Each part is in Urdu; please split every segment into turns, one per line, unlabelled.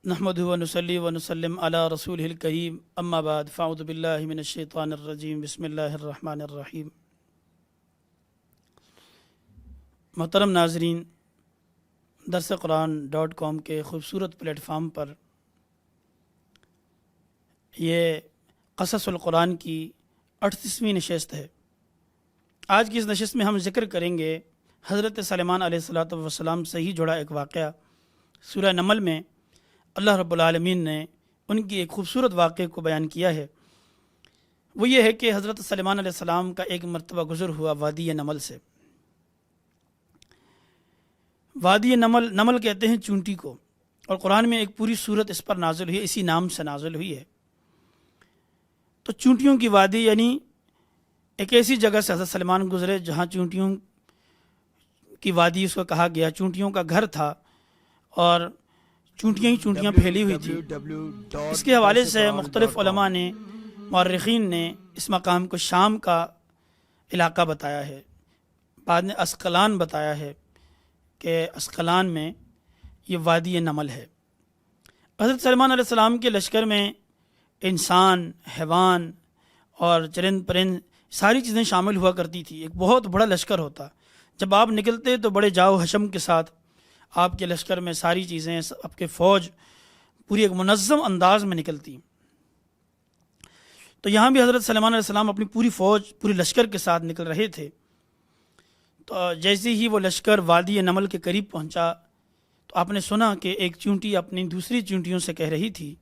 نحمدہ و نصلی و نسلم علی رسولہ الکریم اما بعد فاعوذ باللہ من الشیطان الرجیم بسم اللہ الرحمن الرحیم۔ محترم ناظرین، درس قرآن.com کے خوبصورت پلیٹ فارم پر یہ قصص القرآن کی 38ویں نشست ہے۔ آج کی اس نشست میں ہم ذکر کریں گے حضرت سلیمان علیہ السلام سے ہی جڑا ایک واقعہ۔ سورہ نمل میں اللہ رب العالمین نے ان کی ایک خوبصورت واقعے کو بیان کیا ہے۔ وہ یہ ہے کہ حضرت سلیمان علیہ السلام کا ایک مرتبہ گزر ہوا وادی نمل سے۔ وادی نمل کہتے ہیں چونٹی کو، اور قرآن میں ایک پوری سورت اس پر نازل ہوئی ہے، اسی نام سے نازل ہوئی ہے۔ تو چونٹیوں کی وادی یعنی ایک ایسی جگہ سے حضرت سلیمان گزرے جہاں چونٹیوں کی وادی اس کو کہا گیا، چونٹیوں کا گھر تھا اور چونٹیاں ہی چونٹیاں پھیلی ہوئی تھی۔ اس کے حوالے سے مختلف علماء نے، مورخین نے اس مقام کو شام کا علاقہ بتایا ہے، بعد نے اسقلان بتایا ہے کہ اسقلان میں یہ وادی نمل ہے۔ حضرت سلیمان علیہ السلام کے لشکر میں انسان، حیوان اور چرند پرند ساری چیزیں شامل ہوا کرتی تھی۔ ایک بہت بڑا لشکر ہوتا۔ جب آپ نکلتے تو بڑے جاؤ حشم کے ساتھ آپ کے لشکر میں ساری چیزیں، آپ کے فوج پوری ایک منظم انداز میں نکلتی۔ تو یہاں بھی حضرت سلیمان علیہ السلام اپنی پوری فوج، پوری لشکر کے ساتھ نکل رہے تھے۔ تو جیسے ہی وہ لشکر وادی نمل کے قریب پہنچا تو آپ نے سنا کہ ایک چونٹی اپنی دوسری چونٹیوں سے کہہ رہی تھی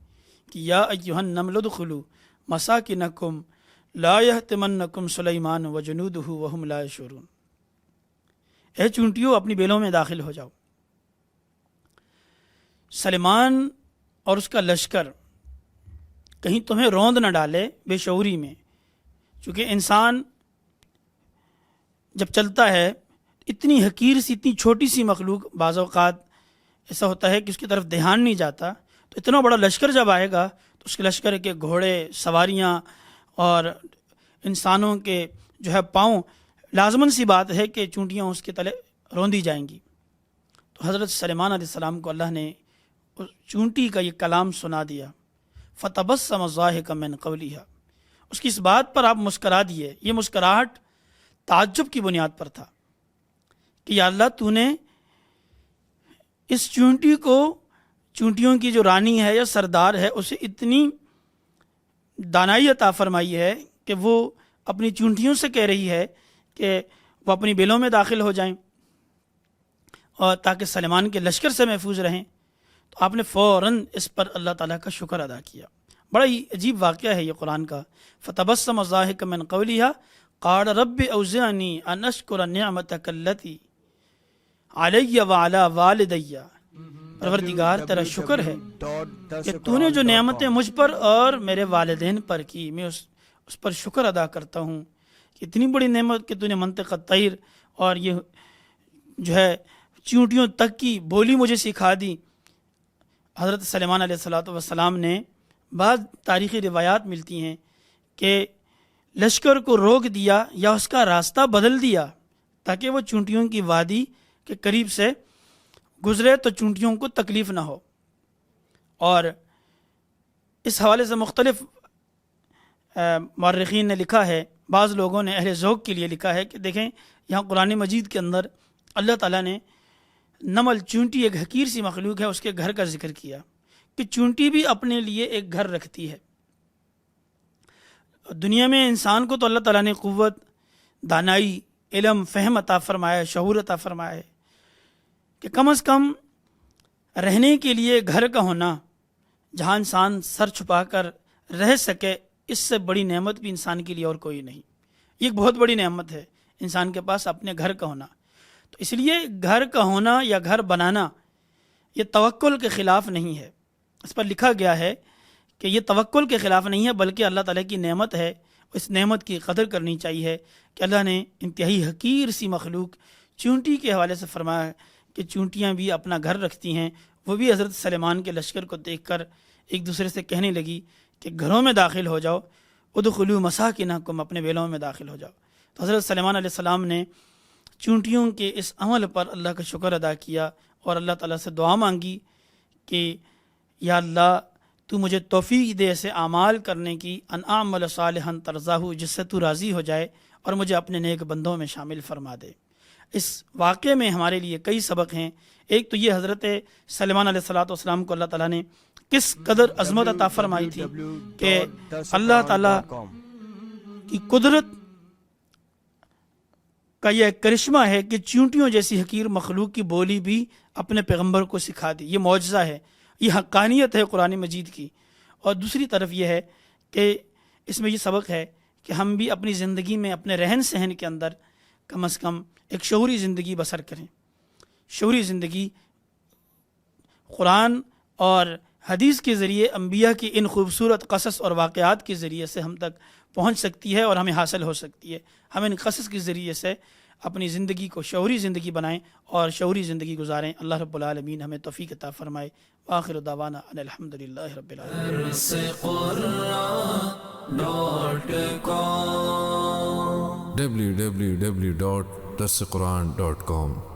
کہ یا ایھا النمل ادخلوا مساکنکم لا یحطمنکم سلیمان وجنودہ وہم لا یشعرون۔ اے چونٹیوں، اپنی بیلوں میں داخل ہو جاؤ۔ سلیمان اور اس کا لشکر کہیں تمہیں روند نہ ڈالے بے شعوری میں، چونکہ انسان جب چلتا ہے اتنی حقیر سی، اتنی چھوٹی سی مخلوق، بعض اوقات ایسا ہوتا ہے کہ اس کی طرف دھیان نہیں جاتا، تو اتنا بڑا لشکر جب آئے گا تو اس کے لشکر کے گھوڑے، سواریاں اور انسانوں کے جو ہے پاؤں، لازماً سی بات ہے کہ چونٹیاں اس کے تلے روندی جائیں گی۔ تو حضرت سلیمان علیہ السلام کو اللہ نے چونٹی کا یہ کلام سنا دیا، فتبسم ضاحکا من قولها۔ اس کی اس بات پر آپ مسکرا دیے۔ یہ مسکراہٹ تعجب کی بنیاد پر تھا کہ یا اللہ، تو نے اس چونٹی کو، چونٹیوں کی جو رانی ہے یا سردار ہے، اسے اتنی دانائی عطا فرمائی ہے کہ وہ اپنی چونٹیوں سے کہہ رہی ہے کہ وہ اپنی بیلوں میں داخل ہو جائیں اور تاکہ سلیمان کے لشکر سے محفوظ رہیں۔ تو آپ نے فوراً اس پر اللہ تعالیٰ کا شکر ادا کیا۔ بڑا ہی عجیب واقعہ ہے یہ قرآن کا۔ فتبسم ضاحکا من قولها قال رب اوزعنی ان اشکر نعمتک التی علی وعلی والدی۔ پروردگار، تیرا شکر ہے کہ تو نے جو نعمتیں مجھ پر اور میرے والدین پر کی، میں اس پر شکر ادا کرتا ہوں کہ اتنی بڑی نعمت کہ تو نے منطق الطیر اور یہ جو ہے چونٹیوں تک کی بولی مجھے سکھا دی۔ حضرت سلیمان علیہ السلام نے، بعض تاریخی روایات ملتی ہیں کہ لشکر کو روک دیا یا اس کا راستہ بدل دیا تاکہ وہ چونٹیوں کی وادی کے قریب سے گزرے تو چونٹیوں کو تکلیف نہ ہو۔ اور اس حوالے سے مختلف مورخین نے لکھا ہے، بعض لوگوں نے اہل ذوق کے لیے لکھا ہے کہ دیکھیں یہاں قرآن مجید کے اندر اللہ تعالیٰ نے نمل، چونٹی ایک حقیر سی مخلوق ہے، اس کے گھر کا ذکر کیا کہ چونٹی بھی اپنے لیے ایک گھر رکھتی ہے۔ دنیا میں انسان کو تو اللہ تعالیٰ نے قوت، دانائی، علم، فہم عطا فرمایا ہے، شعور عطا فرمایا ہے کہ کم از کم رہنے کے لیے گھر کا ہونا، جہاں انسان سر چھپا کر رہ سکے، اس سے بڑی نعمت بھی انسان کے لیے اور کوئی نہیں۔ یہ ایک بہت بڑی نعمت ہے انسان کے پاس اپنے گھر کا ہونا۔ تو اس لیے گھر کا ہونا یا گھر بنانا یہ توکل کے خلاف نہیں ہے۔ اس پر لکھا گیا ہے کہ یہ توکل کے خلاف نہیں ہے، بلکہ اللہ تعالیٰ کی نعمت ہے۔ اس نعمت کی قدر کرنی چاہیے کہ اللہ نے انتہائی حقیر سی مخلوق چونٹی کے حوالے سے فرمایا کہ چونٹیاں بھی اپنا گھر رکھتی ہیں۔ وہ بھی حضرت سلیمان کے لشکر کو دیکھ کر ایک دوسرے سے کہنے لگی کہ گھروں میں داخل ہو جاؤ، ادخلوا مساکنکم، اپنے بیلوں میں داخل ہو جاؤ۔ تو حضرت سلیمان علیہ السلام نے چونٹیوں کے اس عمل پر اللہ کا شکر ادا کیا اور اللہ تعالیٰ سے دعا مانگی کہ یا اللہ تو مجھے توفیق دے ایسے اعمال کرنے کی ان اعمل صالحا ترضاہ، جس سے تو راضی ہو جائے اور مجھے اپنے نیک بندوں میں شامل فرما دے۔ اس واقعے میں ہمارے لیے کئی سبق ہیں۔ ایک تو یہ حضرت سلیمان علیہ السلام کو اللہ تعالیٰ نے کس قدر عظمت عطا فرمائی تھی کہ اللہ تعالیٰ کی قدرت کا یہ کرشمہ ہے کہ چیونٹیوں جیسی حقیر مخلوق کی بولی بھی اپنے پیغمبر کو سکھا دی۔ یہ معجزہ ہے، یہ حقانیت ہے قرآن مجید کی۔ اور دوسری طرف یہ ہے کہ اس میں یہ سبق ہے کہ ہم بھی اپنی زندگی میں اپنے رہن سہن کے اندر کم از کم ایک شعوری زندگی بسر کریں۔ شعوری زندگی قرآن اور حدیث کے ذریعے، انبیاء کی ان خوبصورت قصص اور واقعات کے ذریعے سے ہم تک پہنچ سکتی ہے اور ہمیں حاصل ہو سکتی ہے۔ ہم ان قصص کے ذریعے سے اپنی زندگی کو شعوری زندگی بنائیں اور شعوری زندگی گزاریں۔ اللہ رب العالمین ہمیں توفیق عطا فرمائے۔ وآخر دعوانا ان الحمدللہ رب العالمین۔
www.darsequran.com